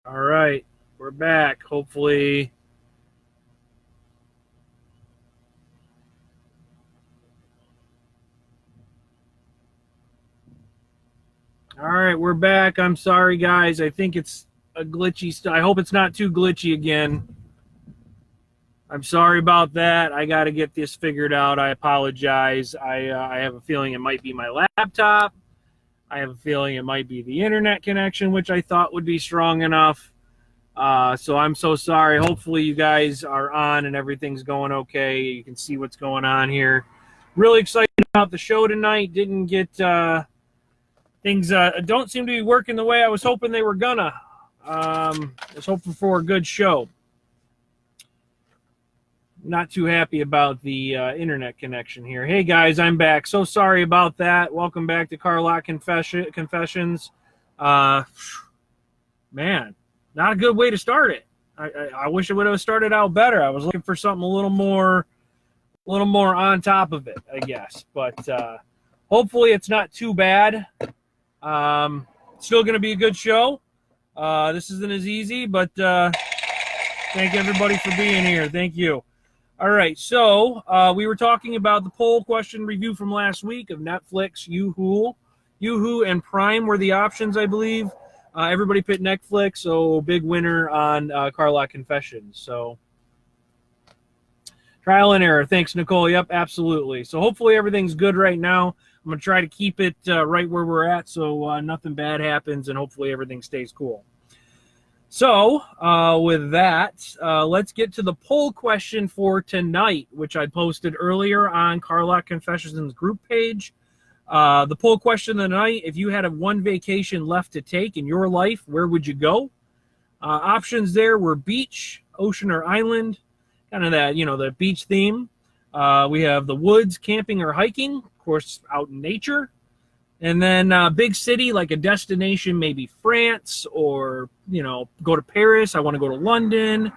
All right, we're back. Hopefully, all right, we're back. I'm sorry, guys. I think it's a glitchy. I hope it's not too glitchy again. I'm sorry about that. I got to get this figured out. I apologize. I have a feeling it might be my laptop. I have a feeling it might be the internet connection, which I thought would be strong enough. So I'm so sorry. Hopefully, you guys are on and everything's going okay. You can see what's going on here. Really excited about the show tonight. Didn't get things don't seem to be working the way I was hoping they were gonna. I was hoping for a good show. Not too happy about the internet connection here. Hey guys, I'm back. So sorry about that. Welcome back to Carlock Confessions. Man, not a good way to start it. I wish it would have started out better. I was looking for something a little more on top of it, I guess. But hopefully it's not too bad. Still going to be a good show. This isn't as easy, but thank everybody for being here. Thank you. All right, so we were talking about the poll question review from last week of Netflix, Yoohoo, and Prime were the options, I believe. Everybody picked Netflix, so big winner on Carlock Confessions. So trial and error. Thanks, Nicole. Yep, absolutely. So hopefully everything's good right now. I'm going to try to keep it right where we're at so nothing bad happens, and hopefully everything stays cool. So with that, let's get to the poll question for tonight, which I posted earlier on Carlock Confessions' group page. The poll question tonight: if you had one vacation left to take in your life, where would you go? Options there were beach, ocean, or island. Kind of that, the beach theme. We have the woods, camping, or hiking. Of course, out in nature. And then big city, like a destination, maybe France or, go to Paris. I want to go to London.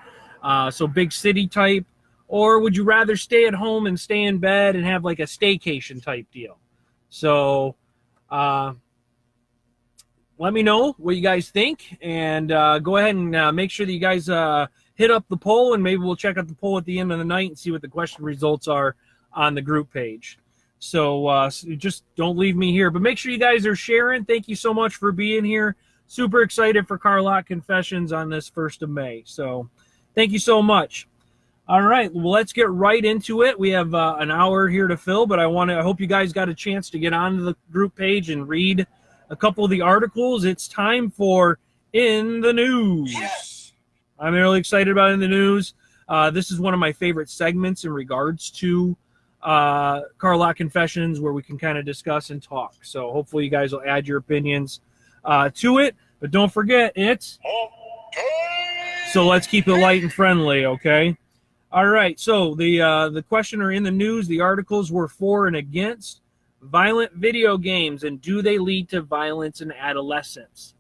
So big city type. Or would you rather stay at home and stay in bed and have like a staycation type deal? So let me know what you guys think. And go ahead and make sure that you guys hit up the poll. And maybe we'll check out the poll at the end of the night and see what the question results are on the group page. So just don't leave me here. But make sure you guys are sharing. Thank you so much for being here. Super excited for Carlock Confessions on this 1st of May. So thank you so much. All right, well, let's get right into it. We have an hour here to fill, but I hope you guys got a chance to get onto the group page and read a couple of the articles. It's time for In the News. Yes. I'm really excited about In the News. This is one of my favorite segments in regards to Carlock Confessions, where we can kind of discuss and talk. So hopefully you guys will add your opinions to it, but don't forget so let's keep it light and friendly. Okay. All right. So the questioner In the News, the articles were for and against violent video games and do they lead to violence in adolescence.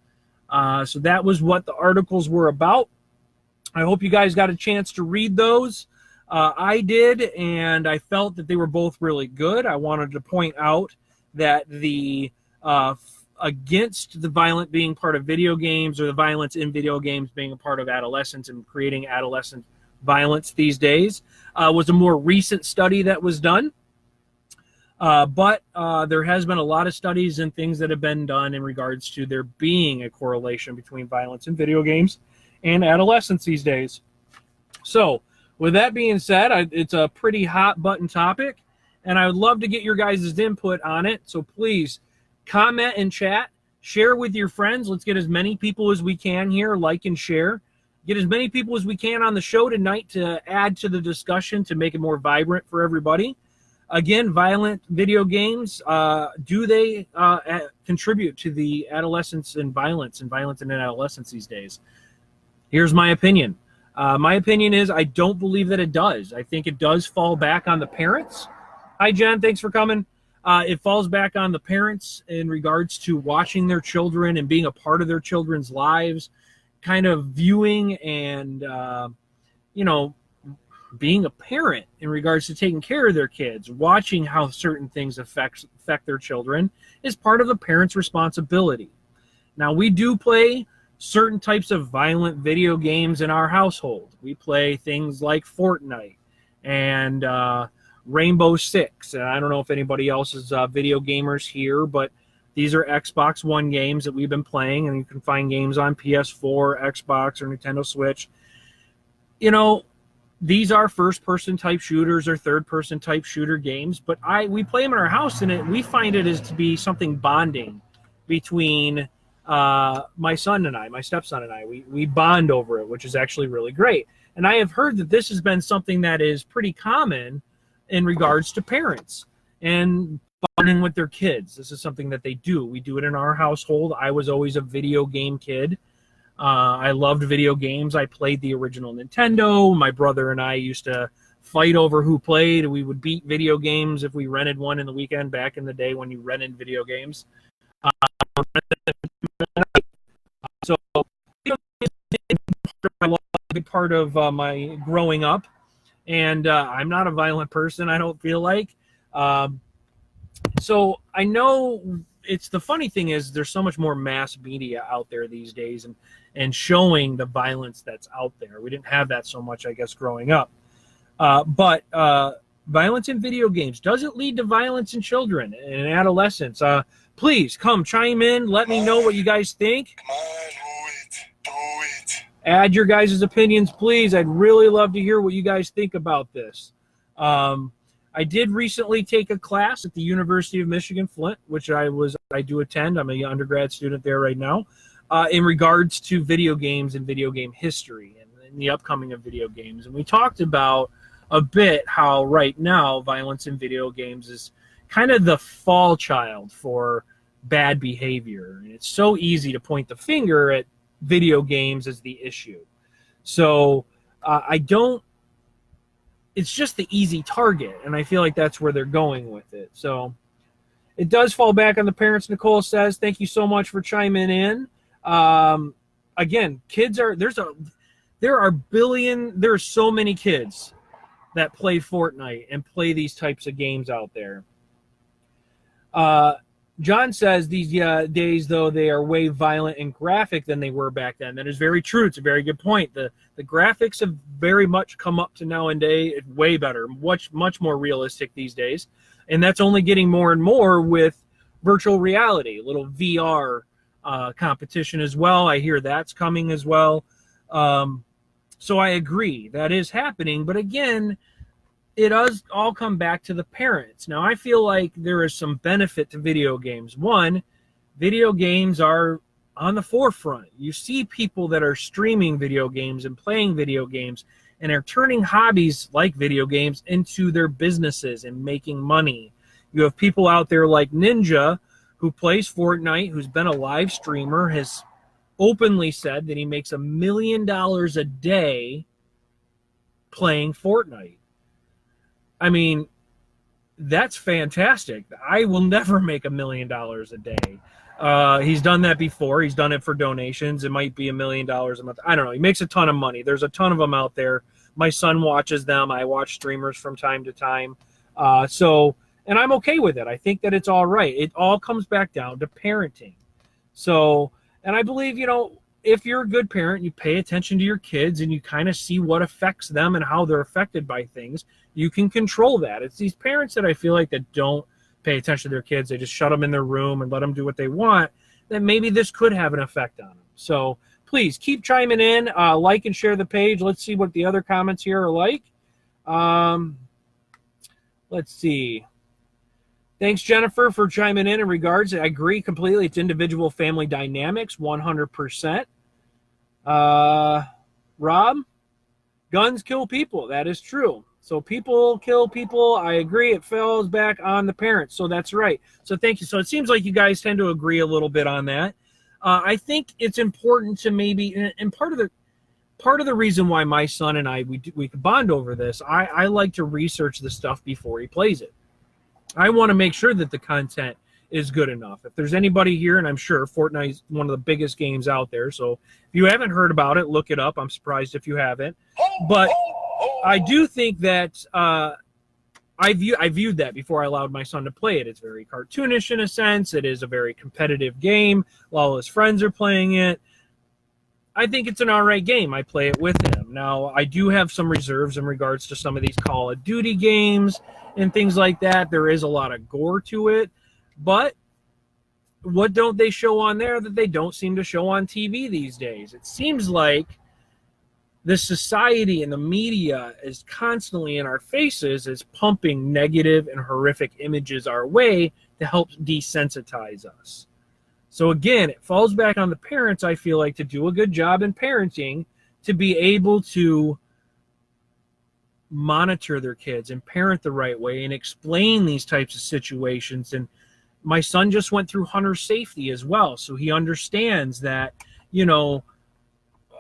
So that was what the articles were about. I hope you guys got a chance to read those. I did, and I felt that they were both really good. I wanted to point out that the against the violent being part of video games or the violence in video games being a part of adolescence and creating adolescent violence these days was a more recent study that was done. But there has been a lot of studies and things that have been done in regards to there being a correlation between violence in video games and adolescence these days. So, with that being said, it's a pretty hot button topic, and I would love to get your guys' input on it. So please comment and chat, share with your friends. Let's get as many people as we can here, like and share. Get as many people as we can on the show tonight to add to the discussion to make it more vibrant for everybody. Again, violent video games, do they contribute to the adolescence and violence in adolescence these days? Here's my opinion. My opinion is I don't believe that it does. I think it does fall back on the parents. Hi, Jen. Thanks for coming. It falls back on the parents in regards to watching their children and being a part of their children's lives, kind of viewing and, being a parent in regards to taking care of their kids, watching how certain things affect their children is part of the parent's responsibility. Now, we do play certain types of violent video games in our household. We play things like Fortnite and Rainbow Six. And I don't know if anybody else is video gamers here, but these are Xbox One games that we've been playing, and you can find games on PS4, Xbox, or Nintendo Switch. You know, these are first-person type shooters or third-person type shooter games, but we play them in our house, and we find it as to be something bonding between my son and I, my stepson and I. We bond over it, which is actually really great. And I have heard that this has been something that is pretty common in regards to parents and bonding with their kids. This is something that they do. We do it in our household. I was always a video game kid. I loved video games. I played the original Nintendo. My brother and I used to fight over who played. We would beat video games if we rented one in the weekend back in the day when you rented video games. So a big part of my growing up, and I'm not a violent person, I don't feel like. So I know it's the funny thing is there's so much more mass media out there these days and showing the violence that's out there. We didn't have that so much, I guess, growing up. But violence in video games, does it lead to violence in children and adolescents? Please come chime in. Let me know what you guys think. Come on, do it. Add your guys' opinions, please. I'd really love to hear what you guys think about this. I did recently take a class at the University of Michigan Flint, which I do attend. I'm an undergrad student there right now, in regards to video games and video game history and the upcoming of video games. And we talked about a bit how right now violence in video games is kind of the fall child for bad behavior. And it's so easy to point the finger at video games as the issue. So it's just the easy target, and I feel like that's where they're going with it. So it does fall back on the parents, Nicole says. Thank you so much for chiming in. Again, there are so many kids that play Fortnite and play these types of games out there. John says these days, though, they are way violent and graphic than they were back then. That is very true. It's a very good point. The graphics have very much come up to nowadays, way better, much more realistic these days. And that's only getting more and more with virtual reality, a little VR competition as well. I hear that's coming as well. So I agree. That is happening. But again, it does all come back to the parents. Now, I feel like there is some benefit to video games. One, video games are on the forefront. You see people that are streaming video games and playing video games and are turning hobbies like video games into their businesses and making money. You have people out there like Ninja, who plays Fortnite, who's been a live streamer, has openly said that he makes $1 million a day playing Fortnite. I mean, that's fantastic. I will never make $1 million a day. He's done that before. He's done it for donations. It might be $1 million a month. I don't know. He makes a ton of money. There's a ton of them out there. My son watches them. I watch streamers from time to time. And I'm okay with it. I think that it's all right. It all comes back down to parenting. So, and I believe, if you're a good parent, you pay attention to your kids and you kind of see what affects them and how they're affected by things, you can control that. It's these parents that I feel like that don't pay attention to their kids. They just shut them in their room and let them do what they want. Then maybe this could have an effect on them. So please keep chiming in, like and share the page. Let's see what the other comments here are like. Let's see. Thanks, Jennifer, for chiming in regards. I agree completely. It's individual family dynamics, 100%. Rob, guns kill people. That is true. So people kill people. I agree. It falls back on the parents. So that's right. So thank you. So it seems like you guys tend to agree a little bit on that. I think it's important to maybe, and part of the reason why my son and I, we could bond over this, I like to research the stuff before he plays it. I want to make sure that the content is good enough. If there's anybody here, and I'm sure Fortnite is one of the bigged games out there, so if you haven't heard about it, look it up. I'm surprised if you haven't. But I do think that I viewed that before I allowed my son to play it. It's very cartoonish in a sense. It is a very competitive game. All his friends are playing it. I think it's an all right game. I play it with him. Now, I do have some reserves in regards to some of these Call of Duty games and things like that. There is a lot of gore to it, but what don't they show on there that they don't seem to show on TV these days? It seems like the society and the media is constantly in our faces, is pumping negative and horrific images our way to help desensitize us. So again, it falls back on the parents, I feel like, to do a good job in parenting, to be able to monitor their kids and parent the right way and explain these types of situations. And my son just went through hunter safety as well, so he understands that, you know,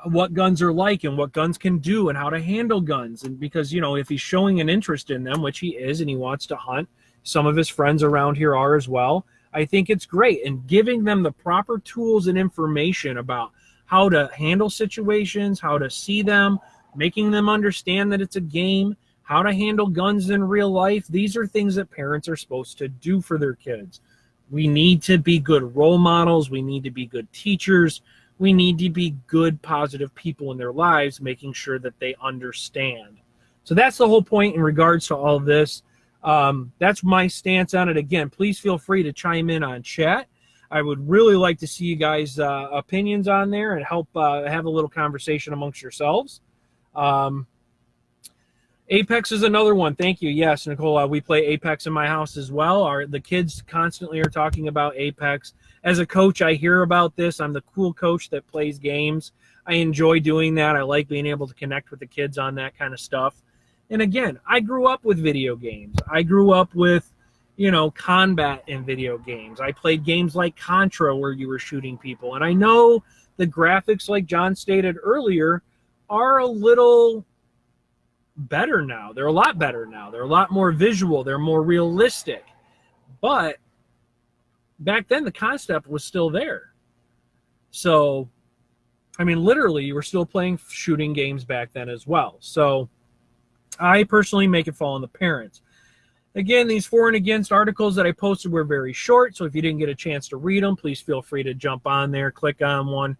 what guns are like and what guns can do and how to handle guns. And because, you know, if he's showing an interest in them, which he is, and he wants to hunt, some of his friends around here are as well, I think it's great. And giving them the proper tools and information about how to handle situations, how to see them, making them understand that it's a game, how to handle guns in real life. These are things that parents are supposed to do for their kids. We need to be good role models. We need to be good teachers. We need to be good, positive people in their lives, making sure that they understand. So that's the whole point in regards to all of this. That's my stance on it. Again, please feel free to chime in on chat. I would really like to see you guys' opinions on there and help have a little conversation amongst yourselves. Apex is another one. Thank you. Yes, Nicole, we play Apex in my house as well. The kids constantly are talking about Apex. As a coach, I hear about this. I'm the cool coach that plays games. I enjoy doing that. I like being able to connect with the kids on that kind of stuff. And again, I grew up with video games. I grew up with, you know, combat in video games. I played games like Contra where you were shooting people. And I know the graphics, like John stated earlier, are a little better now. They're a lot better now. They're a lot more visual. They're more realistic. But back then, the concept was still there. So, I mean, literally, you were still playing shooting games back then as well. So, I personally make it fall on the parents. Again, these for and against articles that I posted were very short, so if you didn't get a chance to read them, please feel free to jump on there, click on one,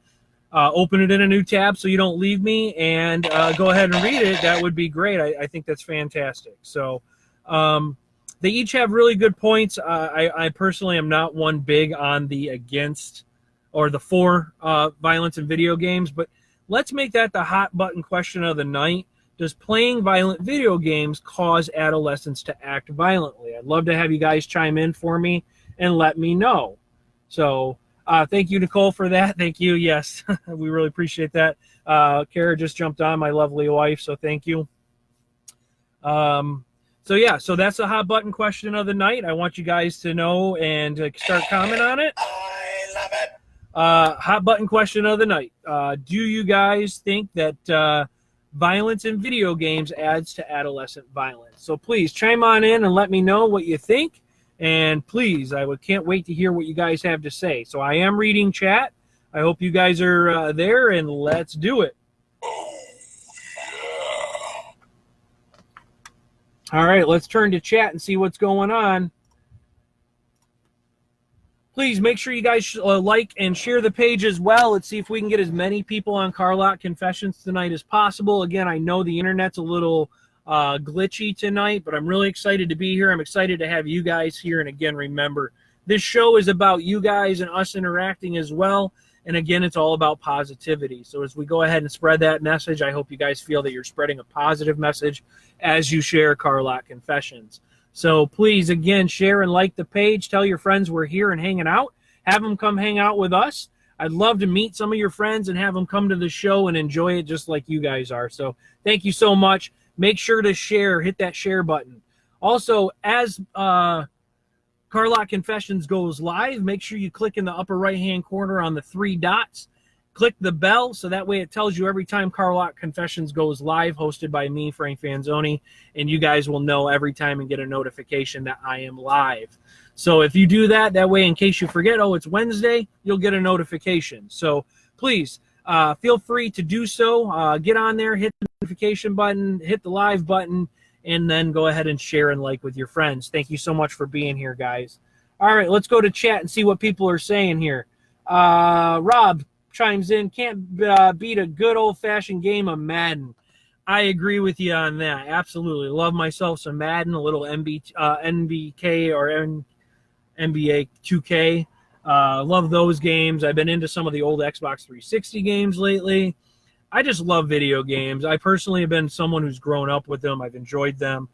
open it in a new tab so you don't leave me, and go ahead and read it. That would be great. I think that's fantastic. So they each have really good points. I personally am not one big on the against or the for violence in video games, but let's make that the hot button question of the night. Does playing violent video games cause adolescents to act violently? I'd love to have you guys chime in for me and let me know. So thank you, Nicole, for that. Thank you. Yes, we really appreciate that. Kara just jumped on, my lovely wife, so thank you. So that's the hot button question of the night. I want you guys to know and start comment on it. I love it. Hot button question of the night. Do you guys think that violence in video games adds to adolescent violence? So please chime on in and let me know what you think. And please, can't wait to hear what you guys have to say. So I am reading chat. I hope you guys are there, and let's do it. All right, let's turn to chat and see what's going on. Please make sure you guys like and share the page as well. Let's see if we can get as many people on Carlock Confessions tonight as possible. Again, I know the internet's a little glitchy tonight, but I'm really excited to be here. I'm excited to have you guys here. And again, remember, this show is about you guys and us interacting as well. And again, it's all about positivity. So as we go ahead and spread that message, I hope you guys feel that you're spreading a positive message as you share Carlock Confessions. So please, again, share and like the page. Tell your friends we're here and hanging out. Have them come hang out with us. I'd love to meet some of your friends and have them come to the show and enjoy it just like you guys are. So thank you so much. Make sure to share. Hit that share button. Also, as Carlock Confessions goes live, make sure you click in the upper right-hand corner on the 3 dots. Click the bell so that way it tells you every time Carlock Confessions goes live, hosted by me, Frank Fanzoni, and you guys will know every time and get a notification that I am live. So if you do that, that way in case you forget, oh, it's Wednesday, you'll get a notification. So please feel free to do so. Get on there, hit the notification button, hit the live button, and then go ahead and share and like with your friends. Thank you so much for being here, guys. All right, let's go to chat and see what people are saying here. Rob, chimes in, can't beat a good old-fashioned game of Madden. I agree with you on that. Absolutely. Love myself some Madden, a little NBK or NBA 2K. Love those games. I've been into some of the old Xbox 360 games lately. I just love video games. I personally have been someone who's grown up with them. I've enjoyed them.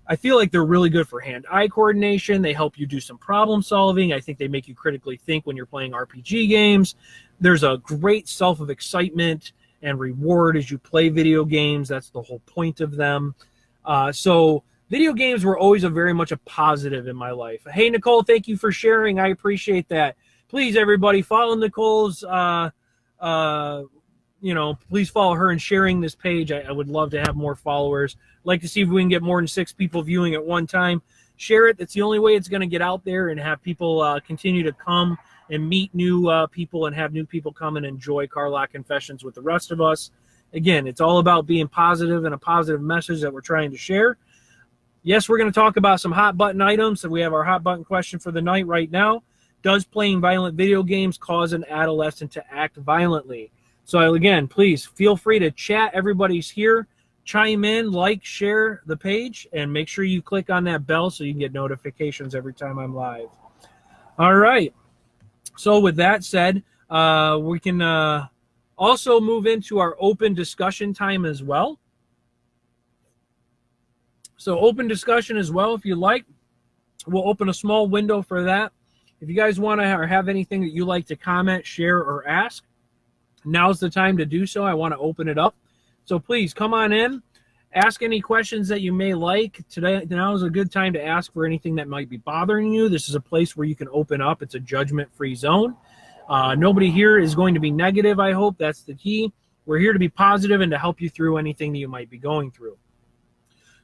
I feel like they're really good for hand-eye coordination. They help you do some problem solving. I think they make you critically think when you're playing RPG games. There's a great self of excitement and reward as you play video games. That's the whole point of them. So video games were always very much a positive in my life. Hey, Nicole, thank you for sharing. I appreciate that. Please, everybody, follow Nicole's please follow her in sharing this page. I would love to have more followers. I'd like to see if we can get more than 6 people viewing at one time. Share it. That's the only way it's going to get out there and have people continue to come and meet new people and have new people come and enjoy Car Lot Confessions with the rest of us. Again, it's all about being positive and a positive message that we're trying to share. Yes, we're going to talk about some hot button items. So we have our hot button question for the night right now. Does playing violent video games cause an adolescent to act violently? So again, please feel free to chat. Everybody's here. Chime in, like, share the page, and make sure you click on that bell so you can get notifications every time I'm live. All right. So with that said, we can also move into our open discussion time as well. So open discussion as well, if you like. We'll open a small window for that. If you guys want to or have anything that you like to comment, share, or ask, now's the time to do so. I want to open it up. So please come on in. Ask any questions that you may like. Today, now is a good time to ask for anything that might be bothering you. This is a place where you can open up. It's a judgment-free zone. Nobody here is going to be negative, I hope. That's the key. We're here to be positive and to help you through anything that you might be going through.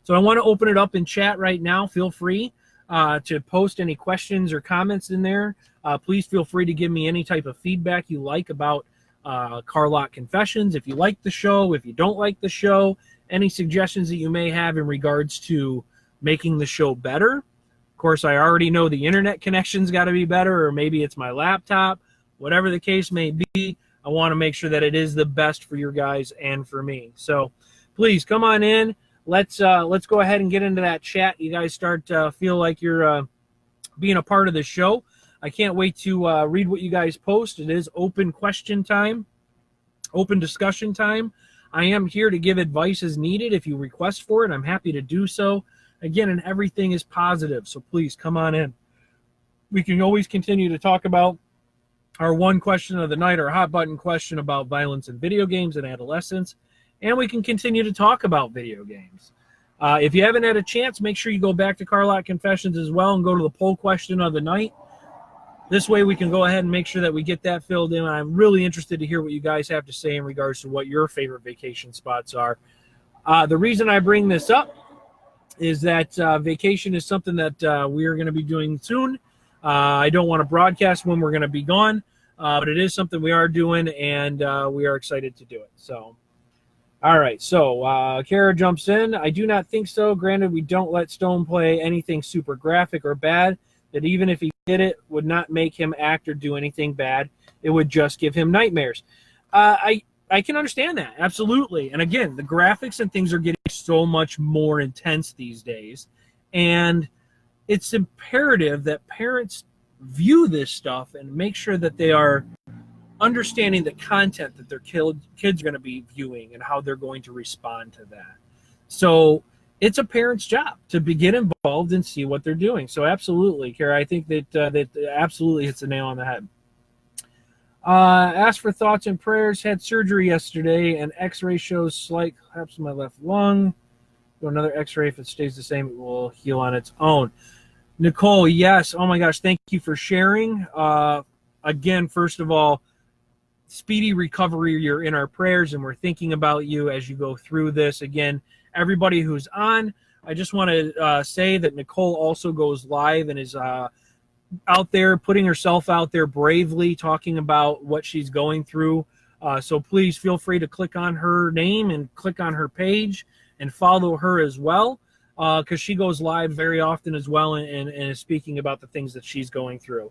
So I want to open it up in chat right now. Feel free to post any questions or comments in there. Please feel free to give me any type of feedback you like about Car Lot Confessions. If you like the show, if you don't like the show, any suggestions that you may have in regards to making the show better. Of course, I already know the internet connection's got to be better, or maybe it's my laptop. Whatever the case may be, I want to make sure that it is the best for your guys and for me. So please come on in. Let's go ahead and get into that chat. You guys start feel like you're being a part of the show. I can't wait to read what you guys post. It is open question time, open discussion time. I am here to give advice as needed. If you request for it, I'm happy to do so. Again, and everything is positive, so please come on in. We can always continue to talk about our one question of the night, our hot button question about violence in video games and adolescence, and we can continue to talk about video games. If you haven't had a chance, make sure you go back to Car Lot Confessions as well and go to the poll question of the night. This way we can go ahead and make sure that we get that filled in. I'm really interested to hear what you guys have to say in regards to what your favorite vacation spots are. The reason I bring this up is that vacation is something that we are going to be doing soon. I don't want to broadcast when we're going to be gone, but it is something we are doing, and we are excited to do it. So, all right. So Kara jumps in. I do not think so. Granted, we don't let Stone play anything super graphic or bad, that even if he did it, would not make him act or do anything bad. It would just give him nightmares. I can understand that, absolutely. And again, the graphics and things are getting so much more intense these days. And it's imperative that parents view this stuff and make sure that they are understanding the content that their kids are going to be viewing and how they're going to respond to that. So it's a parent's job to get involved and see what they're doing. So absolutely, Kara, I think that absolutely hits the nail on the head. Asked for thoughts and prayers. Had surgery yesterday, and X-ray shows slight collapse in my left lung. Do another X-ray. If it stays the same, it will heal on its own. Nicole, yes. Oh my gosh, thank you for sharing. Again, first of all, speedy recovery. You're in our prayers, and we're thinking about you as you go through this. Again, everybody who's on, I just want to say that Nicole also goes live and is out there, putting herself out there bravely, talking about what she's going through. So please feel free to click on her name and click on her page and follow her as well, because she goes live very often as well and is speaking about the things that she's going through.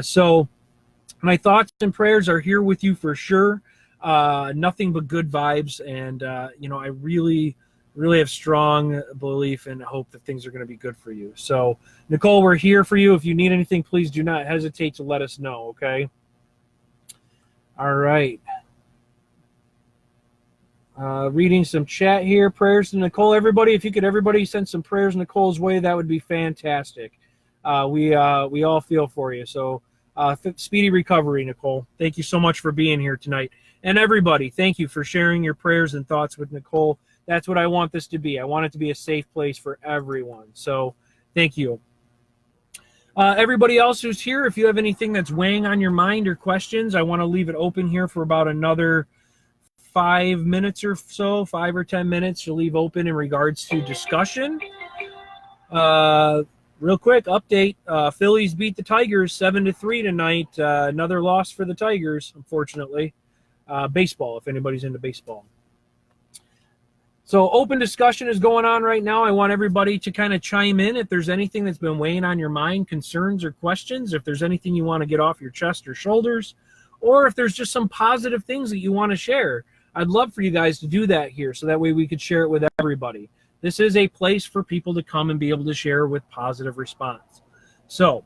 So my thoughts and prayers are here with you for sure. Nothing but good vibes, and I really have strong belief and hope that things are going to be good for you. So, Nicole, we're here for you. If you need anything, please do not hesitate to let us know, okay? All right. Reading some chat here. Prayers to Nicole. Everybody, if you could everybody send some prayers Nicole's way, that would be fantastic. We all feel for you. So speedy recovery, Nicole. Thank you so much for being here tonight. And everybody, thank you for sharing your prayers and thoughts with Nicole. That's what I want this to be. I want it to be a safe place for everyone. So thank you. Everybody else who's here, if you have anything that's weighing on your mind or questions, I want to leave it open here for about another 5 minutes or so, 5 or 10 minutes to leave open in regards to discussion. Real quick update: Phillies beat the Tigers 7-3 tonight. Another loss for the Tigers, unfortunately. Baseball, if anybody's into baseball. So open discussion is going on right now. I want everybody to kind of chime in if there's anything that's been weighing on your mind, concerns or questions, if there's anything you want to get off your chest or shoulders, or if there's just some positive things that you want to share. I'd love for you guys to do that here so that way we could share it with everybody. This is a place for people to come and be able to share with positive response. So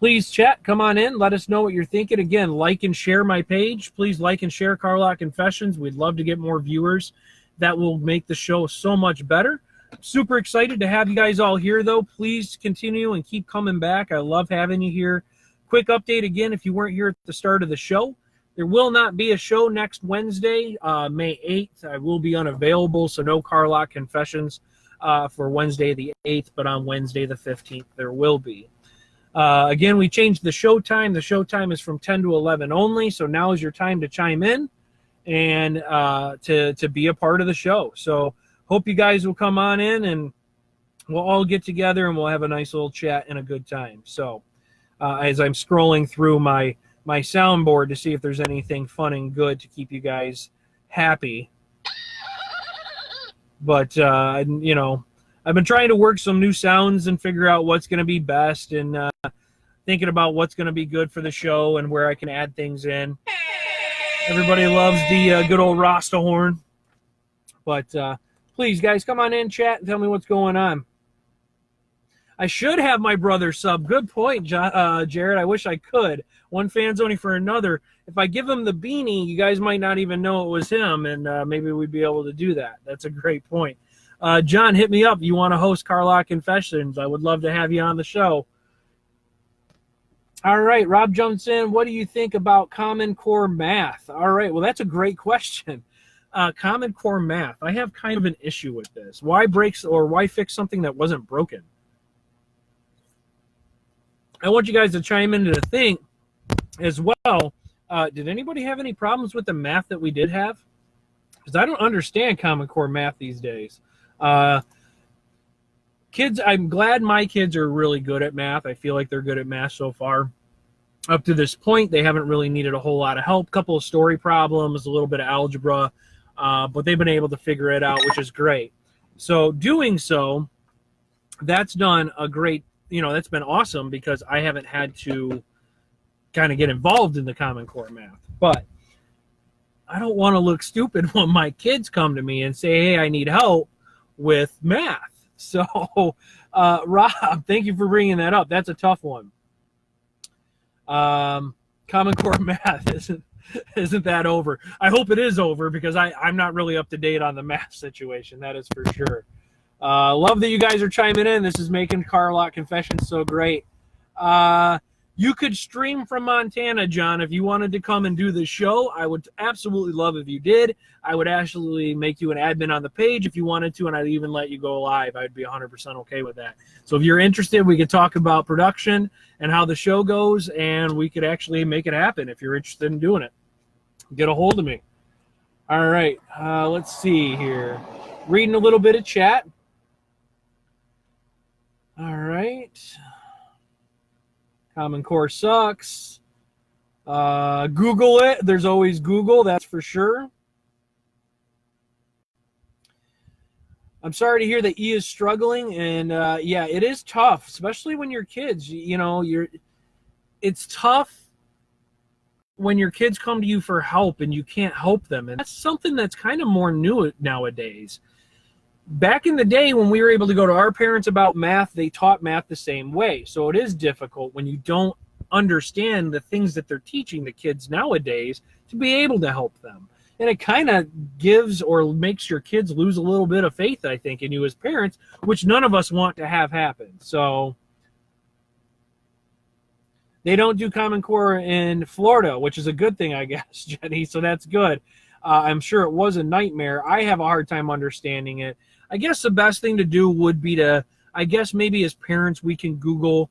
please chat, come on in, let us know what you're thinking. Again, like and share my page. Please like and share Carlock Confessions. We'd love to get more viewers. That will make the show so much better. Super excited to have you guys all here, though. Please continue and keep coming back. I love having you here. Quick update again, if you weren't here at the start of the show, there will not be a show next Wednesday, May 8th. I will be unavailable, so no Carlock Confessions for Wednesday the 8th, but on Wednesday the 15th there will be. Again, we changed the show time. The show time is from 10 to 11 only, so now is your time to chime in and to be a part of the show. So hope you guys will come on in and we'll all get together and we'll have a nice little chat and a good time. So as I'm scrolling through my soundboard to see if there's anything fun and good to keep you guys happy. But, I've been trying to work some new sounds and figure out what's going to be best and thinking about what's going to be good for the show and where I can add things in. Everybody loves the good old Rasta horn. But please, guys, come on in, chat, and tell me what's going on. I should have my brother sub. Good point, Jared. I wish I could. One fan's only for another. If I give him the beanie, you guys might not even know it was him, and maybe we'd be able to do that. That's a great point. John, hit me up. You want to host Carlock Confessions? I would love to have you on the show. All right, Rob jumps in. What do you think about Common Core math? All right, well, that's a great question. Common Core math. I have kind of an issue with this. Why fix something that wasn't broken? I want you guys to chime in to think as well. Did anybody have any problems with the math that we did have? Because I don't understand Common Core math these days. Kids, I'm glad my kids are really good at math. I feel like they're good at math so far. Up to this point, they haven't really needed a whole lot of help. A couple of story problems, a little bit of algebra, but they've been able to figure it out, which is great. So doing so, that's done a great, that's been awesome because I haven't had to kind of get involved in the Common Core math. But I don't want to look stupid when my kids come to me and say, hey, I need help with math. So, Rob, thank you for bringing that up. That's a tough one. Common Core math isn't that over. I hope it is over because I'm not really up to date on the math situation. That is for sure. Love that you guys are chiming in. This is making Carlock Confessions so great. You could stream from Montana, John, if you wanted to come and do the show. I would absolutely love if you did. I would actually make you an admin on the page if you wanted to, and I'd even let you go live. I'd be 100% okay with that. So if you're interested, we could talk about production and how the show goes, and we could actually make it happen if you're interested in doing it. Get a hold of me. All right, let's see here. Reading a little bit of chat. All right. Common Core sucks. Google it. There's always Google, that's for sure. I'm sorry to hear that E is struggling, and yeah, it is tough, especially when you're kids. It's tough when your kids come to you for help and you can't help them. And that's something that's kind of more new nowadays. Back in the day when we were able to go to our parents about math, they taught math the same way. So it is difficult when you don't understand the things that they're teaching the kids nowadays to be able to help them. And it kind of gives or makes your kids lose a little bit of faith, I think, in you as parents, which none of us want to have happen. So they don't do Common Core in Florida, which is a good thing, I guess, Jenny. So that's good. I'm sure it was a nightmare. I have a hard time understanding it. I guess the best thing to do would be to, I guess maybe as parents, we can Google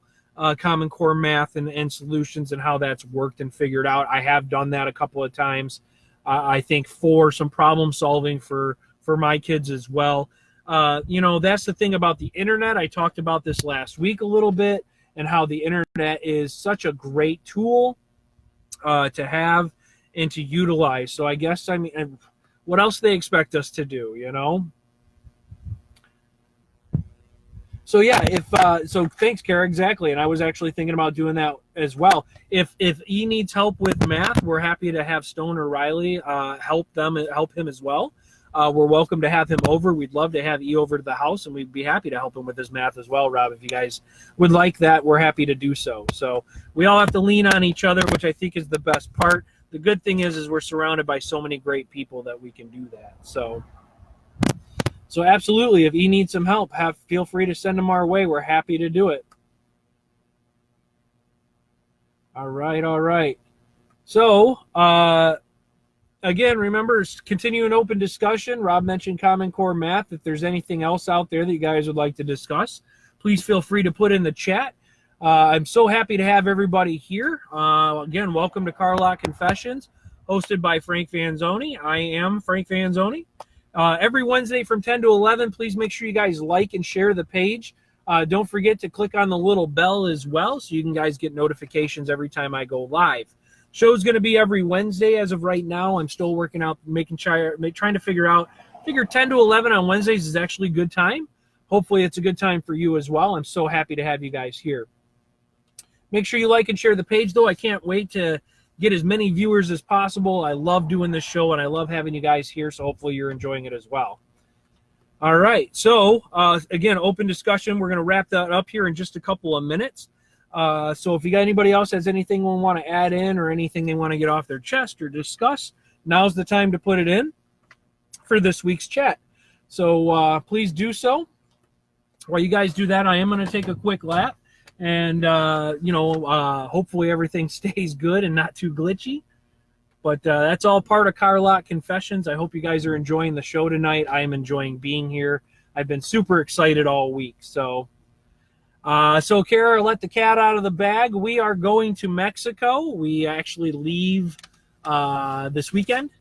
Common Core math and solutions and how that's worked and figured out. I have done that a couple of times. I think for some problem solving for my kids as well. That's the thing about the internet. I talked about this last week a little bit, and how the internet is such a great tool to have and to utilize. So I guess, what else do they expect us to do, So yeah, so thanks, Kara. Exactly, and I was actually thinking about doing that as well. If E needs help with math, we're happy to have Stone or Riley help him as well. We're welcome to have him over. We'd love to have E over to the house, and we'd be happy to help him with his math as well, Rob. If you guys would like that, we're happy to do so. So we all have to lean on each other, which I think is the best part. The good thing is we're surrounded by so many great people that we can do that. So absolutely, if E needs some help, feel free to send them our way. We're happy to do it. All right. So, again, remember, continue an open discussion. Rob mentioned Common Core Math. If there's anything else out there that you guys would like to discuss, please feel free to put in the chat. I'm so happy to have everybody here. Again, welcome to Carlock Confessions, hosted by Frank Vanzoni. I am Frank Vanzoni. Every Wednesday from 10 to 11, please make sure you guys like and share the page. Don't forget to click on the little bell as well so you can guys get notifications every time I go live. Show's going to be every Wednesday as of right now. I'm still working out, trying to figure 10 to 11 on Wednesdays is actually a good time. Hopefully it's a good time for you as well. I'm so happy to have you guys here. Make sure you like and share the page, though. I can't wait to get as many viewers as possible. I love doing this show, and I love having you guys here, so hopefully you're enjoying it as well. All right, so again, open discussion. We're going to wrap that up here in just a couple of minutes. So if you got anybody else has anything they want to add in or anything they want to get off their chest or discuss, now's the time to put it in for this week's chat. So please do so. While you guys do that, I am going to take a quick lap. And, hopefully everything stays good and not too glitchy. But that's all part of Carlock Confessions. I hope you guys are enjoying the show tonight. I am enjoying being here. I've been super excited all week. So Kara, let the cat out of the bag. We are going to Mexico. We actually leave this weekend.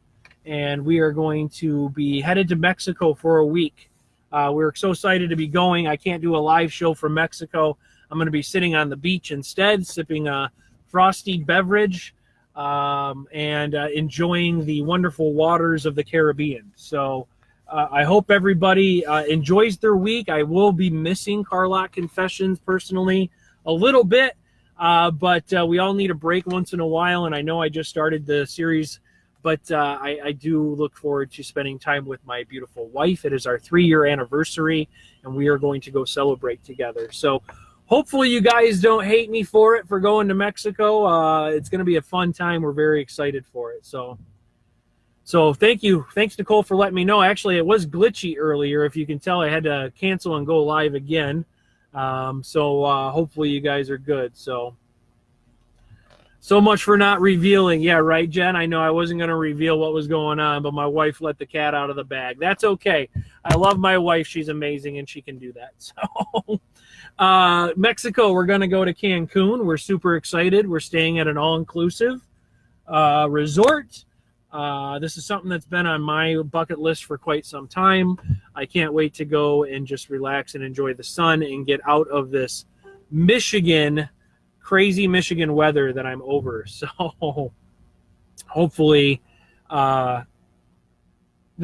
And we are going to be headed to Mexico for a week. We're so excited to be going. I can't do a live show from Mexico. I'm going to be sitting on the beach instead, sipping a frosty beverage and enjoying the wonderful waters of the Caribbean. So I hope everybody enjoys their week. I will be missing Carlock Confessions personally a little bit, but we all need a break once in a while, and I know I just started the series, but I do look forward to spending time with my beautiful wife. It is our 3-year anniversary, and we are going to go celebrate together. So hopefully you guys don't hate me for going to Mexico. It's going to be a fun time. We're very excited for it. So thank you. Thanks, Nicole, for letting me know. Actually, it was glitchy earlier. If you can tell, I had to cancel and go live again. Hopefully you guys are good. So much for not revealing. Yeah, right, Jen? I know I wasn't going to reveal what was going on, but my wife let the cat out of the bag. That's okay. I love my wife. She's amazing, and she can do that. So Mexico, we're going to go to Cancun. We're super excited. We're staying at an all-inclusive resort. This is something that's been on my bucket list for quite some time. I can't wait to go and just relax and enjoy the sun and get out of this crazy Michigan weather that I'm over. So hopefully the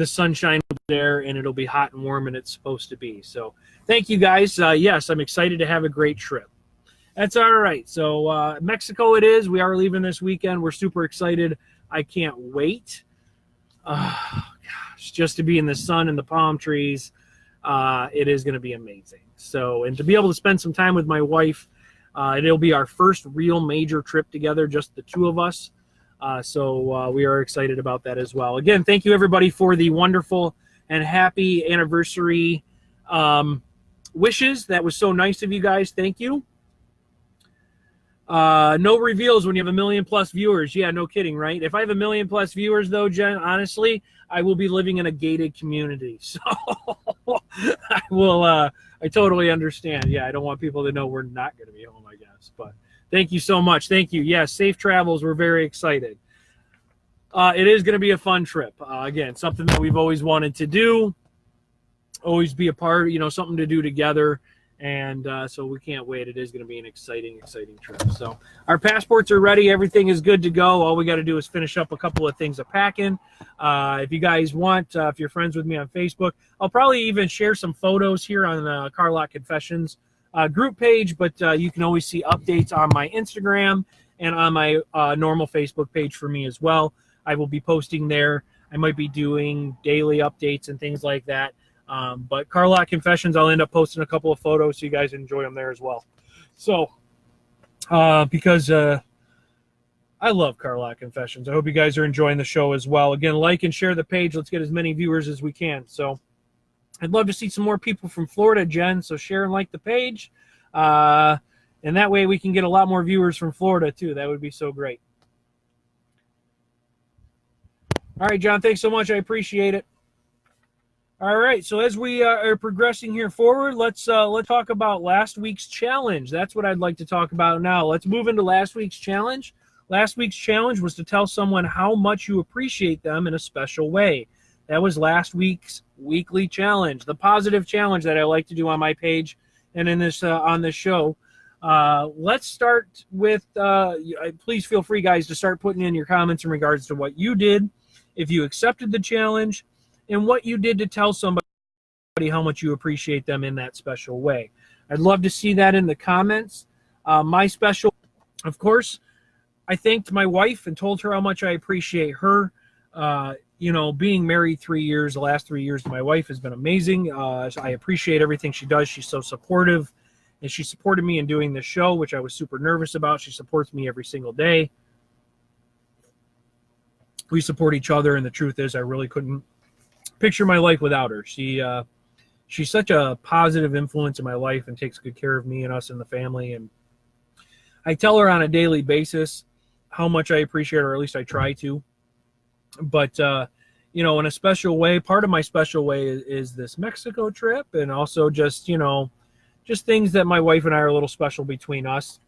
sunshine will be there and it'll be hot and warm and it's supposed to be. So thank you guys. Yes, I'm excited to have a great trip. That's all right. So Mexico it is. We are leaving this weekend. We're super excited. I can't wait. Gosh, just to be in the sun and the palm trees. It is going to be amazing. So, and to be able to spend some time with my wife, it'll be our first real major trip together, just the two of us. So we are excited about that as well. Again, thank you everybody for the wonderful and happy anniversary wishes. That was so nice of you guys. Thank you. No reveals when you have 1 million plus viewers. Yeah, no kidding, right? If I have 1 million plus viewers, though, Jen, honestly, I will be living in a gated community. So I will. I totally understand. Yeah, I don't want people to know we're not going to be home, I guess. But thank you so much. Thank you. Yes, safe travels. We're very excited. It is going to be a fun trip. Again, something that we've always wanted to do. Always be a part, something to do together. And so we can't wait. It is going to be an exciting trip. So our passports are ready. Everything is good to go. All we got to do is finish up a couple of things of packing. If you guys want, if you're friends with me on Facebook, I'll probably even share some photos here on the Car Lot Confessions group page. But you can always see updates on my Instagram and on my normal Facebook page for me as well. I will be posting there. I might be doing daily updates and things like that. But Car Lot Confessions, I'll end up posting a couple of photos so you guys enjoy them there as well. So, because I love Car Lot Confessions. I hope you guys are enjoying the show as well. Again, like and share the page. Let's get as many viewers as we can. So, I'd love to see some more people from Florida, Jen. So, share and like the page. And that way we can get a lot more viewers from Florida, too. That would be so great. All right, John, thanks so much. I appreciate it. All right, so as we are progressing here forward, let's talk about last week's challenge. That's what I'd like to talk about now. Let's move into last week's challenge. Last week's challenge was to tell someone how much you appreciate them in a special way. That was last week's weekly challenge, the positive challenge that I like to do on my page and in this on this show. Let's start with, please feel free, guys, to start putting in your comments in regards to what you did, if you accepted the challenge, and what you did to tell somebody how much you appreciate them in that special way. I'd love to see that in the comments. My special, of course, I thanked my wife and told her how much I appreciate her. Being married 3 years, the last 3 years to my wife has been amazing. I appreciate everything she does. She's so supportive, and she supported me in doing this show, which I was super nervous about. She supports me every single day. We support each other, and the truth is I really couldn't picture my life without her. She's such a positive influence in my life and takes good care of me and us and the family. And I tell her on a daily basis how much I appreciate her, or at least I try to. But, in a special way, part of my special way is this Mexico trip, and also just things that my wife and I are a little special between us.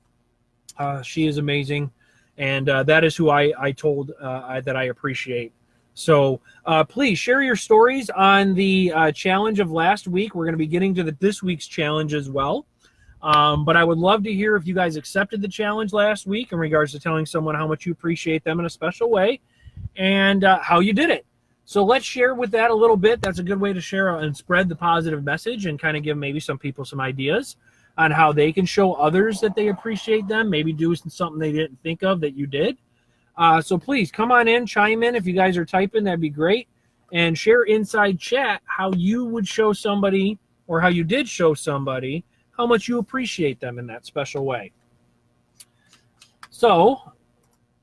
She is amazing. And that is who I told that I appreciate. So please share your stories on the challenge of last week. We're going to be getting to this week's challenge as well. But I would love to hear if you guys accepted the challenge last week in regards to telling someone how much you appreciate them in a special way and how you did it. So let's share with that a little bit. That's a good way to share and spread the positive message and kind of give maybe some people some ideas on how they can show others that they appreciate them, maybe do something they didn't think of that you did. So please come on in, chime in. If you guys are typing, that'd be great. And share inside chat how you would show somebody, or how you did show somebody, how much you appreciate them in that special way. So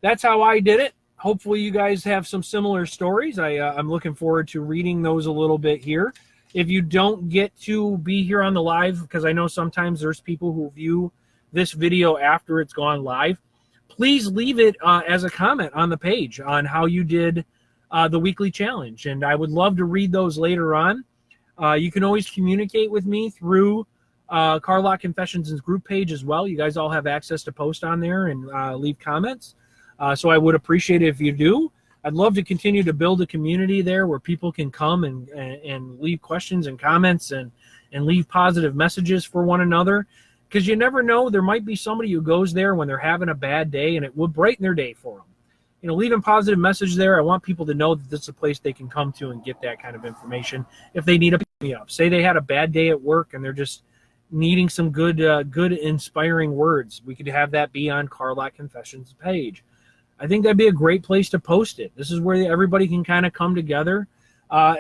that's how I did it. Hopefully you guys have some similar stories. I'm looking forward to reading those a little bit here. If you don't get to be here on the live, because I know sometimes there's people who view this video after it's gone live, please leave it as a comment on the page on how you did the weekly challenge. And I would love to read those later on. You can always communicate with me through Car Lot Confessions' group page as well. You guys all have access to post on there and leave comments. So I would appreciate it if you do. I'd love to continue to build a community there where people can come and leave questions and comments and leave positive messages for one another. Because you never know, there might be somebody who goes there when they're having a bad day, and it would brighten their day for them. Leaving positive message there. I want people to know that this is a place they can come to and get that kind of information if they need a pick me up. Say they had a bad day at work and they're just, needing some good, good inspiring words, we could have that be on Carlock Confessions page. I think that'd be a great place to post it. This is where everybody can kind of come together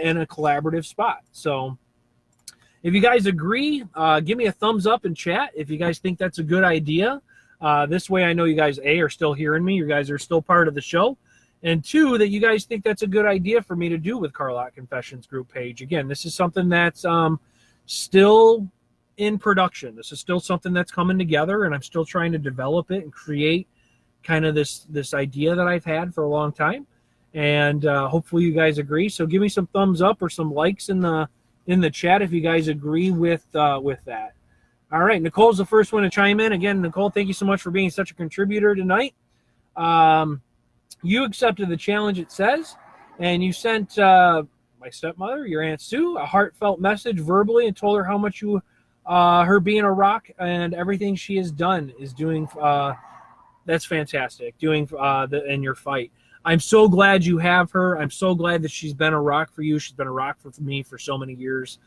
in a collaborative spot. So if you guys agree, give me a thumbs up in chat if you guys think that's a good idea. This way I know you guys, A, are still hearing me. You guys are still part of the show. And 2, that you guys think that's a good idea for me to do with Carlock Confessions group page. Again, this is something that's still in production. This is still something that's coming together, and I'm still trying to develop it and create kind of this idea that I've had for a long time. And hopefully you guys agree. So give me some thumbs up or some likes in the chat if you guys agree with that. All right, Nicole's the first one to chime in. Again, Nicole, thank you so much for being such a contributor tonight. You accepted the challenge, it says, and you sent my stepmother, your Aunt Sue, a heartfelt message verbally and told her how much you, her being a rock and everything she has done is doing. That's fantastic, doing in your fight. I'm so glad you have her. I'm so glad that she's been a rock for you. She's been a rock for me for so many years.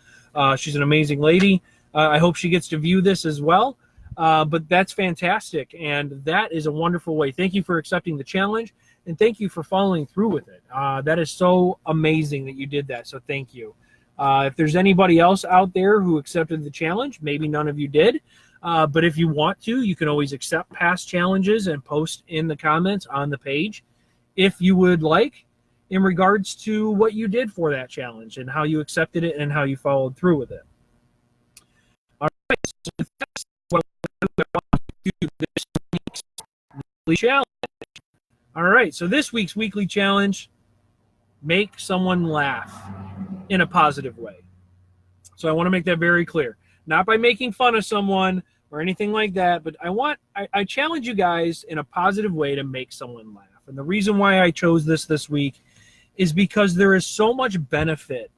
She's an amazing lady. I hope she gets to view this as well. But that's fantastic, and that is a wonderful way. Thank you for accepting the challenge. And thank you for following through with it. That is so amazing that you did that. So thank you. If there's anybody else out there who accepted the challenge, maybe none of you did. But if you want to, you can always accept past challenges and post in the comments on the page if you would like in regards to what you did for that challenge and how you accepted it and how you followed through with it. All right. So that's what I want to do this week's weekly challenge. All right, so this week's weekly challenge, make someone laugh in a positive way. So I want to make that very clear. Not by making fun of someone or anything like that, but I challenge you guys in a positive way to make someone laugh. And the reason why I chose this week is because there is so much benefit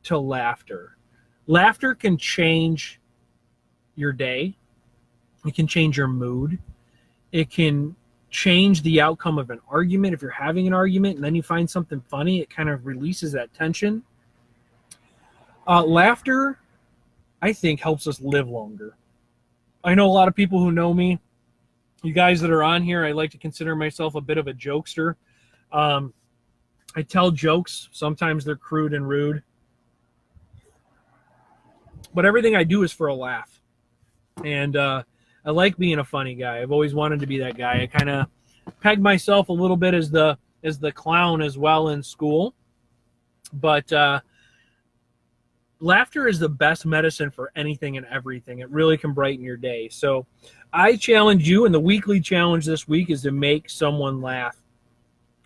to laughter. Laughter can change your day. It can change your mood. It can change the outcome of an argument. If you're having an argument and then you find something funny, it kind of releases that tension. Laughter, I think, helps us live longer. I know a lot of people who know me. You guys that are on here, I like to consider myself a bit of a jokester. I tell jokes. Sometimes they're crude and rude. But everything I do is for a laugh. And I like being a funny guy. I've always wanted to be that guy. I kind of pegged myself a little bit as the clown as well in school. But laughter is the best medicine for anything and everything. It really can brighten your day. So I challenge you, and the weekly challenge this week is to make someone laugh.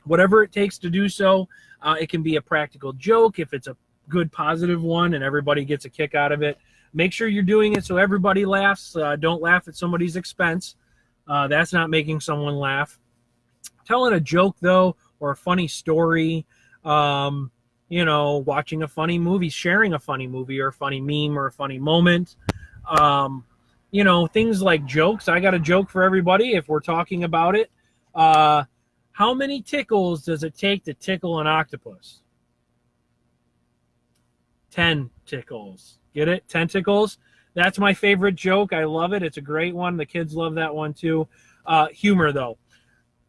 Whatever it takes to do so. It can be a practical joke if it's a good positive one and everybody gets a kick out of it. Make sure you're doing it so everybody laughs. Don't laugh at somebody's expense. That's not making someone laugh. Telling a joke, though, or a funny story, watching a funny movie, sharing a funny movie or a funny meme or a funny moment. Things like jokes. I got a joke for everybody if we're talking about it. How many tickles does it take to tickle an octopus? 10 tickles. Get it? Tentacles. That's my favorite joke. I love it. It's a great one. The kids love that one too. Humor, though.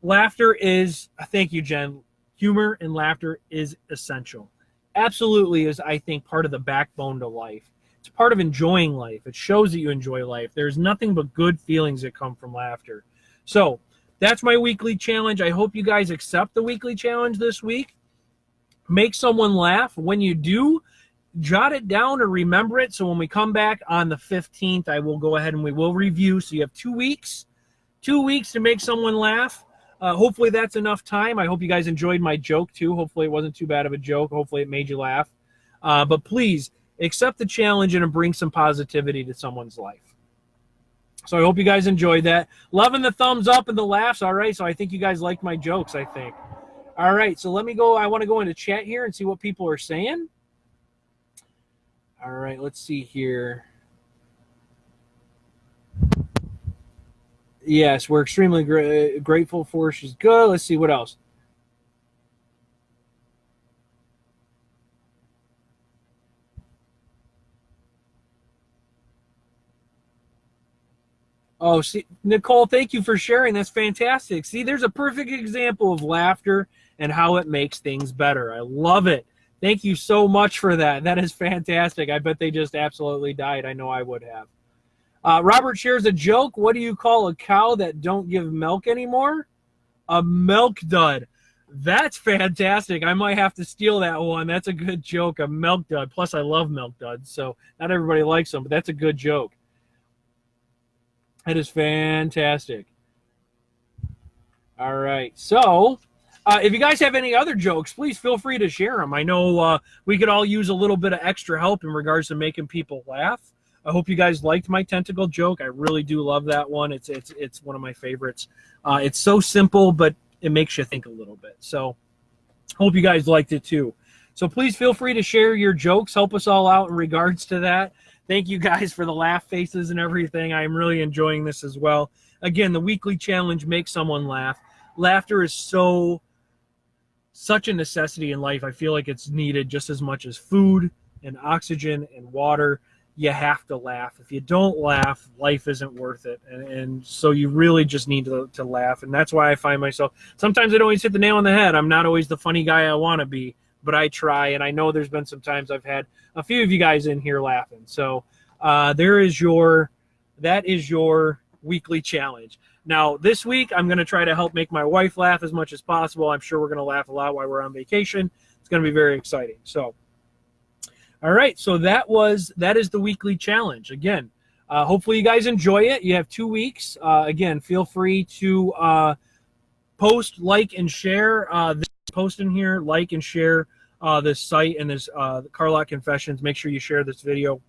Laughter is, thank you, Jen. Humor and laughter is essential. Absolutely is, I think, part of the backbone to life. It's part of enjoying life. It shows that you enjoy life. There's nothing but good feelings that come from laughter. So that's my weekly challenge. I hope you guys accept the weekly challenge this week. Make someone laugh. When you do, jot it down or remember it. So when we come back on the 15th, I will go ahead and we will review. So you have 2 weeks. 2 weeks to make someone laugh. Hopefully that's enough time. I hope you guys enjoyed my joke too. Hopefully it wasn't too bad of a joke. Hopefully it made you laugh. But please accept the challenge and bring some positivity to someone's life. So I hope you guys enjoyed that. Loving the thumbs up and the laughs. All right. So I think you guys liked my jokes, I think. All right. So let me go. I want to go into chat here and see what people are saying. All right. Let's see here. Yes, we're extremely grateful for her. She's good. Let's see what else. Oh, see, Nicole, thank you for sharing. That's fantastic. See, there's a perfect example of laughter and how it makes things better. I love it. Thank you so much for that. That is fantastic. I bet they just absolutely died. I know I would have. Robert shares a joke. What do you call a cow that don't give milk anymore? A milk dud. That's fantastic. I might have to steal that one. That's a good joke, a milk dud. Plus, I love milk duds, so not everybody likes them, but that's a good joke. That is fantastic. All right. So, if you guys have any other jokes, please feel free to share them. I know we could all use a little bit of extra help in regards to making people laugh. I hope you guys liked my tentacle joke. I really do love that one. It's one of my favorites. It's so simple, but it makes you think a little bit. So, hope you guys liked it too. So please feel free to share your jokes. Help us all out in regards to that. Thank you guys for the laugh faces and everything. I'm really enjoying this as well. Again, the weekly challenge, make someone laugh. Laughter is such a necessity in life. I feel like it's needed just as much as food and oxygen and water. You have to laugh. If you don't laugh, life isn't worth it. And so you really just need to laugh. And that's why I find myself, sometimes I don't always hit the nail on the head. I'm not always the funny guy I want to be, but I try. And I know there's been some times I've had a few of you guys in here laughing. So that is your weekly challenge. Now, this week, I'm going to try to help make my wife laugh as much as possible. I'm sure we're going to laugh a lot while we're on vacation. It's going to be very exciting. So, all right. So that is the weekly challenge. Again, hopefully you guys enjoy it. You have 2 weeks. Again, feel free to post, like, and share this post in here. Like and share this site and this Carlock Confessions. Make sure you share this video.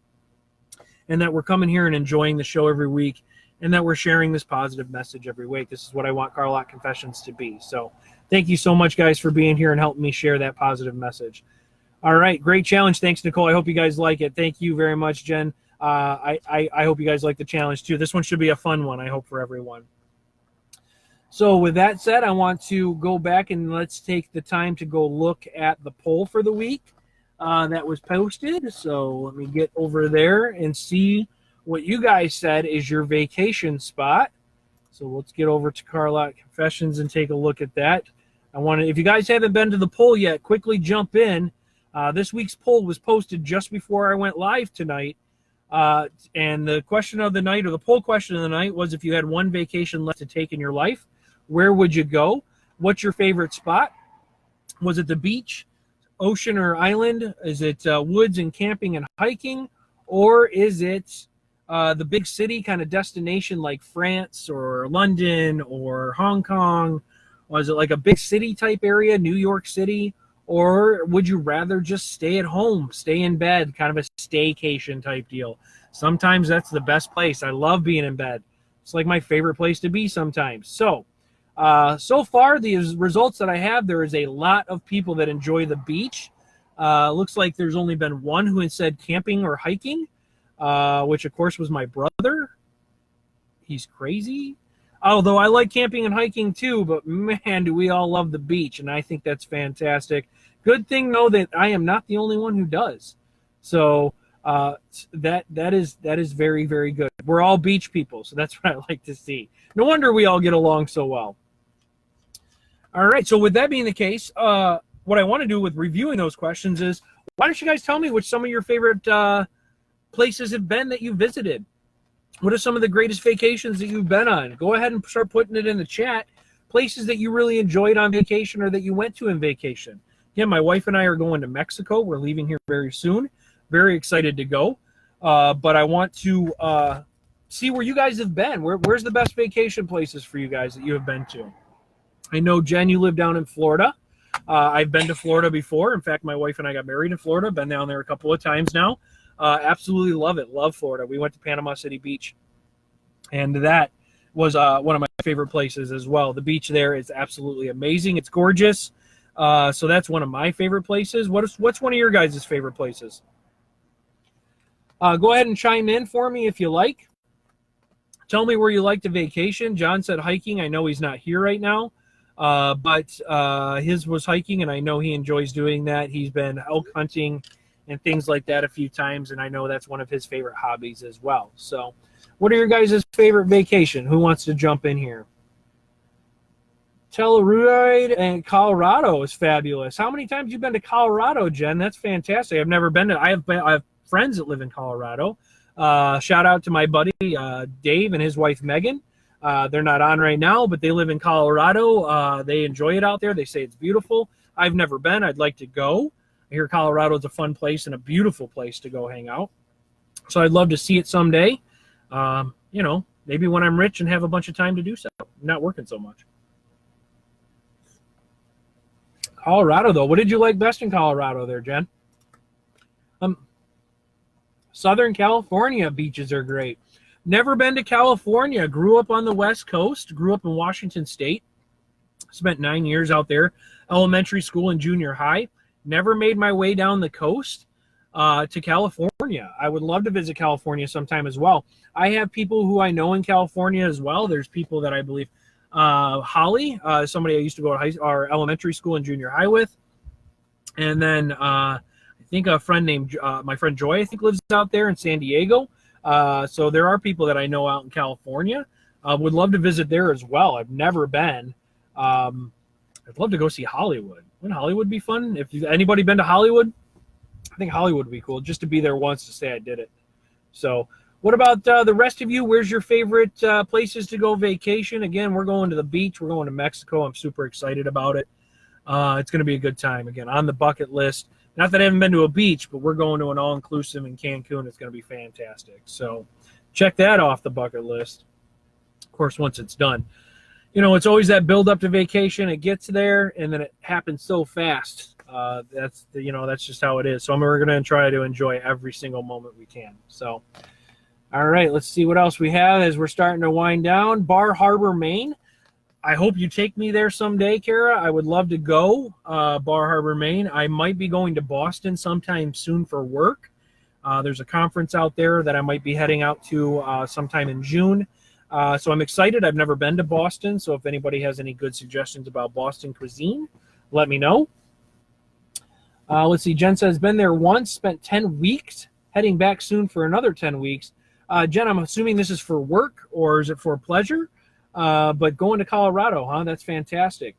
And that we're coming here and enjoying the show every week. And that we're sharing this positive message every week. This is what I want Carlock Confessions to be. So thank you so much, guys, for being here and helping me share that positive message. All right, great challenge. Thanks, Nicole. I hope you guys like it. Thank you very much, Jen. I hope you guys like the challenge, too. This one should be a fun one, I hope, for everyone. So with that said, I want to go back and let's take the time to go look at the poll for the week that was posted. So let me get over there and see what you guys said is your vacation spot. So let's get over to Carlock Confessions and take a look at that. If you guys haven't been to the poll yet, quickly jump in. This week's poll was posted just before I went live tonight. And the question of the night, or the poll question of the night, was if you had one vacation left to take in your life, where would you go? What's your favorite spot? Was it the beach, ocean, or island? Is it woods and camping and hiking? Or is it the big city kind of destination like France or London or Hong Kong? Was it like a big city type area, New York City? Or would you rather just stay at home, stay in bed, kind of a staycation type deal? Sometimes that's the best place. I love being in bed. It's like my favorite place to be sometimes. So far, the results that I have, there is a lot of people that enjoy the beach. Looks like there's only been one who had said camping or hiking, which, of course, was my brother. He's crazy. Although I like camping and hiking too, but man, do we all love the beach, and I think that's fantastic. Good thing, though, that I am not the only one who does. So that is very, very good. We're all beach people, so that's what I like to see. No wonder we all get along so well. All right, so with that being the case, what I want to do with reviewing those questions is, why don't you guys tell me which some of your favorite places have been that you visited? What are some of the greatest vacations that you've been on? Go ahead and start putting it in the chat. Places that you really enjoyed on vacation or that you went to in vacation. Yeah, my wife and I are going to Mexico. We're leaving here very soon. Very excited to go. But I want to see where you guys have been. Where's the best vacation places for you guys that you have been to? I know, Jen, you live down in Florida. I've been to Florida before. In fact, my wife and I got married in Florida. Been down there a couple of times now. Absolutely love it. Love Florida. We went to Panama City Beach, and that was one of my favorite places as well. The beach there is absolutely amazing. It's gorgeous. So that's one of my favorite places. What's one of your guys' favorite places? Go ahead and chime in for me if you like. Tell me where you like to vacation. John said hiking. I know he's not here right now, but his was hiking, and I know he enjoys doing that. He's been elk hunting and things like that a few times, and I know that's one of his favorite hobbies as well. So What are your guys' favorite vacation? Who wants to jump in here? Telluride and Colorado is fabulous. How many times have you been to Colorado, Jen? That's fantastic. I've never been to. I have friends that live in Colorado. Shout out to my buddy Dave and his wife Megan. They're not on right now, but they live in Colorado. They enjoy it out there. They say it's beautiful. I've never been. I'd like to go. I hear Colorado is a fun place and a beautiful place to go hang out. So I'd love to see it someday. Maybe when I'm rich and have a bunch of time to do so. I'm not working so much. Colorado, though. What did you like best in Colorado there, Jen? Southern California beaches are great. Never been to California. Grew up on the West Coast. Grew up in Washington State. Spent 9 years out there. Elementary school and junior high. Never made my way down the coast to California. I would love to visit California sometime as well. I have people who I know in California as well. There's people that I believe Holly, somebody I used to go to our elementary school and junior high with. And then I think a friend named, my friend Joy, I think lives out there in San Diego. So there are people that I know out in California. Would love to visit there as well. I've never been. I'd love to go see Hollywood. Wouldn't Hollywood be fun? If anybody been to Hollywood? I think Hollywood would be cool just to be there once to say I did it. So what about the rest of you? Where's your favorite places to go vacation? Again, we're going to the beach. We're going to Mexico. I'm super excited about it. It's going to be a good time. Again, on the bucket list. Not that I haven't been to a beach, but we're going to an all-inclusive in Cancun. It's going to be fantastic. So check that off the bucket list. Of course, once it's done. It's always that build up to vacation. It gets there, and then it happens so fast. That's just how it is. So we're going to try to enjoy every single moment we can. So, all right, let's see what else we have as we're starting to wind down. Bar Harbor, Maine. I hope you take me there someday, Kara. I would love to go, Bar Harbor, Maine. I might be going to Boston sometime soon for work. There's a conference out there that I might be heading out to sometime in June. So I'm excited. I've never been to Boston, so if anybody has any good suggestions about Boston cuisine, let me know. Let's see. Jen says, been there once, spent 10 weeks, heading back soon for another 10 weeks. Jen, I'm assuming this is for work, or is it for pleasure? But going to Colorado, huh? That's fantastic.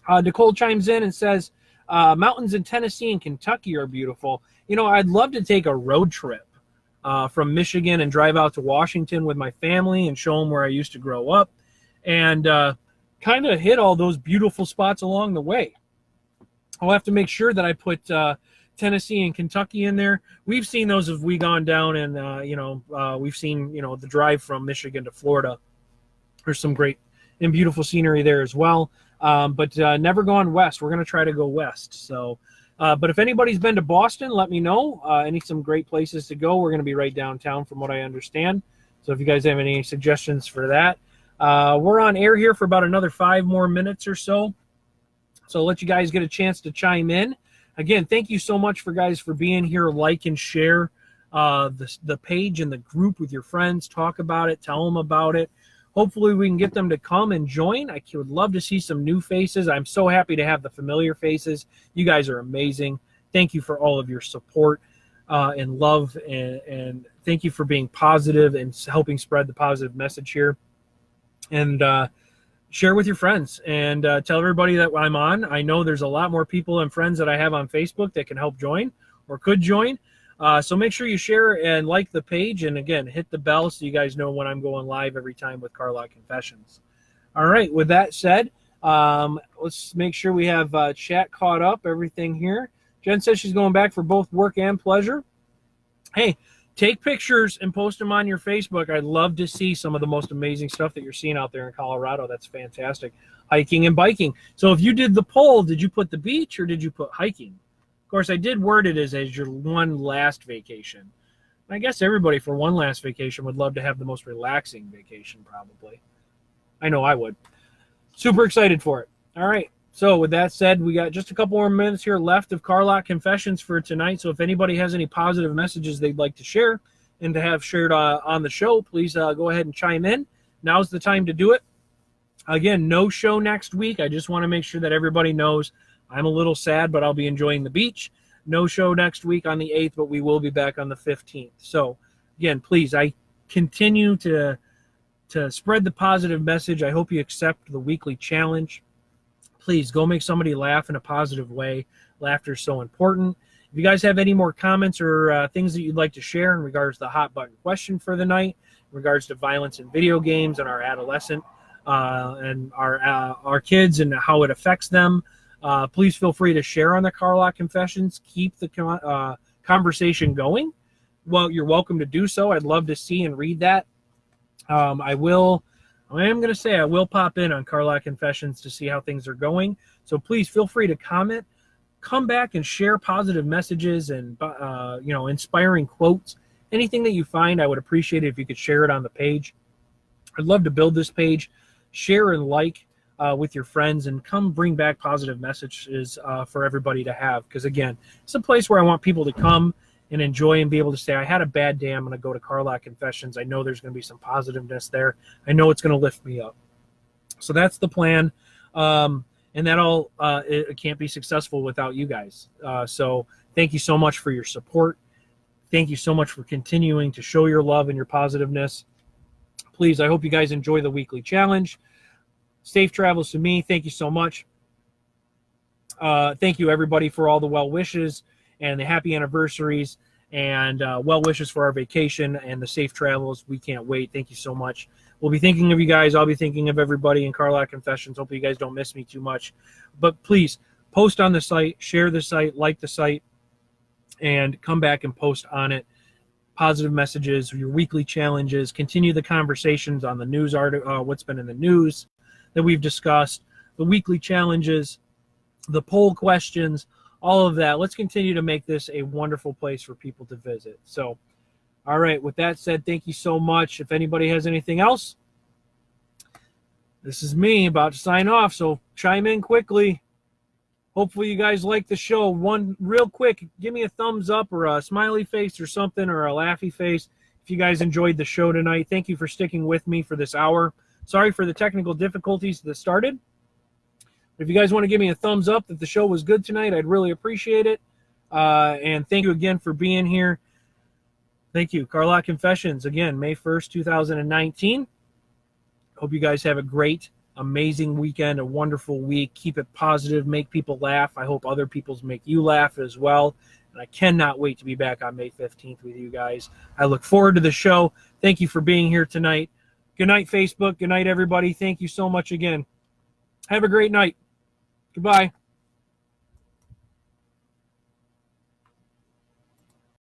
Nicole chimes in and says, mountains in Tennessee and Kentucky are beautiful. I'd love to take a road trip from Michigan and drive out to Washington with my family and show them where I used to grow up and kind of hit all those beautiful spots along the way. I'll have to make sure that I put Tennessee and Kentucky in there. We've seen those as we gone down and, we've seen, the drive from Michigan to Florida. There's some great and beautiful scenery there as well. But never gone west. We're going to try to go west. So, but if anybody's been to Boston, let me know. Some great places to go. We're going to be right downtown from what I understand. So if you guys have any suggestions for that. We're on air here for about another 5 more minutes or so. So I'll let you guys get a chance to chime in. Again, thank you so much for being here. Like and share the page and the group with your friends. Talk about it. Tell them about it. Hopefully we can get them to come and join. I would love to see some new faces. I'm so happy to have the familiar faces. You guys are amazing. Thank you for all of your support and love. And thank you for being positive and helping spread the positive message here. And share with your friends and tell everybody that I'm on. I know there's a lot more people and friends that I have on Facebook that can help join or could join. So make sure you share and like the page. And again, hit the bell so you guys know when I'm going live every time with Carlock Confessions. All right. With that said, let's make sure we have chat caught up, everything here. Jen says she's going back for both work and pleasure. Hey, take pictures and post them on your Facebook. I'd love to see some of the most amazing stuff that you're seeing out there in Colorado. That's fantastic. Hiking and biking. So if you did the poll, did you put the beach or did you put hiking? Of course, I did word it as your one last vacation. I guess everybody for one last vacation would love to have the most relaxing vacation, probably. I know I would. Super excited for it. All right. So with that said, we got just a couple more minutes here left of Carlock Confessions for tonight. So if anybody has any positive messages they'd like to share and to have shared on the show, please go ahead and chime in. Now's the time to do it. Again, no show next week. I just want to make sure that everybody knows I'm a little sad, but I'll be enjoying the beach. No show next week on the 8th, but we will be back on the 15th. So, again, please, I continue to spread the positive message. I hope you accept the weekly challenge. Please go make somebody laugh in a positive way. Laughter is so important. If you guys have any more comments or things that you'd like to share in regards to the hot button question for the night, in regards to violence in video games and our adolescent and our kids and how it affects them, please feel free to share on the Carlock Confessions. Keep the conversation going. Well, you're welcome to do so. I'd love to see and read that. I am going to say I will pop in on Carlock Confessions to see how things are going. So please feel free to comment, come back and share positive messages and inspiring quotes. Anything that you find, I would appreciate it if you could share it on the page. I'd love to build this page, share and like with your friends, and come bring back positive messages for everybody to have. Because again, it's a place where I want people to come and enjoy and be able to say, I had a bad day, I'm going to go to Carlock Confessions. I know there's going to be some positiveness there. I know it's going to lift me up. So that's the plan. And that all it can't be successful without you guys. So thank you so much for your support. Thank you so much for continuing to show your love and your positiveness. Please, I hope you guys enjoy the weekly challenge. Safe travels to me. Thank you so much. Thank you, everybody, for all the well wishes and the happy anniversaries and well wishes for our vacation and the safe travels. We can't wait. Thank you so much. We'll be thinking of you guys. I'll be thinking of everybody in Carlock Confessions. Hopefully you guys don't miss me too much. But please post on the site, share the site, like the site, and come back and post on it. Positive messages, your weekly challenges, continue the conversations on the news article, what's been in the news that we've discussed, the weekly challenges, the poll questions, all of that. Let's continue to make this a wonderful place for people to visit. So, all right, with that said, thank you so much. If anybody has anything else, this is me about to sign off, so chime in quickly. Hopefully you guys like the show. One real quick, give me a thumbs up or a smiley face or something, or a laughy face if you guys enjoyed the show tonight. Thank you for sticking with me for this hour. Sorry for the technical difficulties that started. If you guys want to give me a thumbs up that the show was good tonight, I'd really appreciate it. And thank you again for being here. Thank you. Carlock Confessions, again, May 1st, 2019. Hope you guys have a great, amazing weekend, a wonderful week. Keep it positive, make people laugh. I hope other people's make you laugh as well. And I cannot wait to be back on May 15th with you guys. I look forward to the show. Thank you for being here tonight. Good night, Facebook. Good night, everybody. Thank you so much again. Have a great night. Goodbye.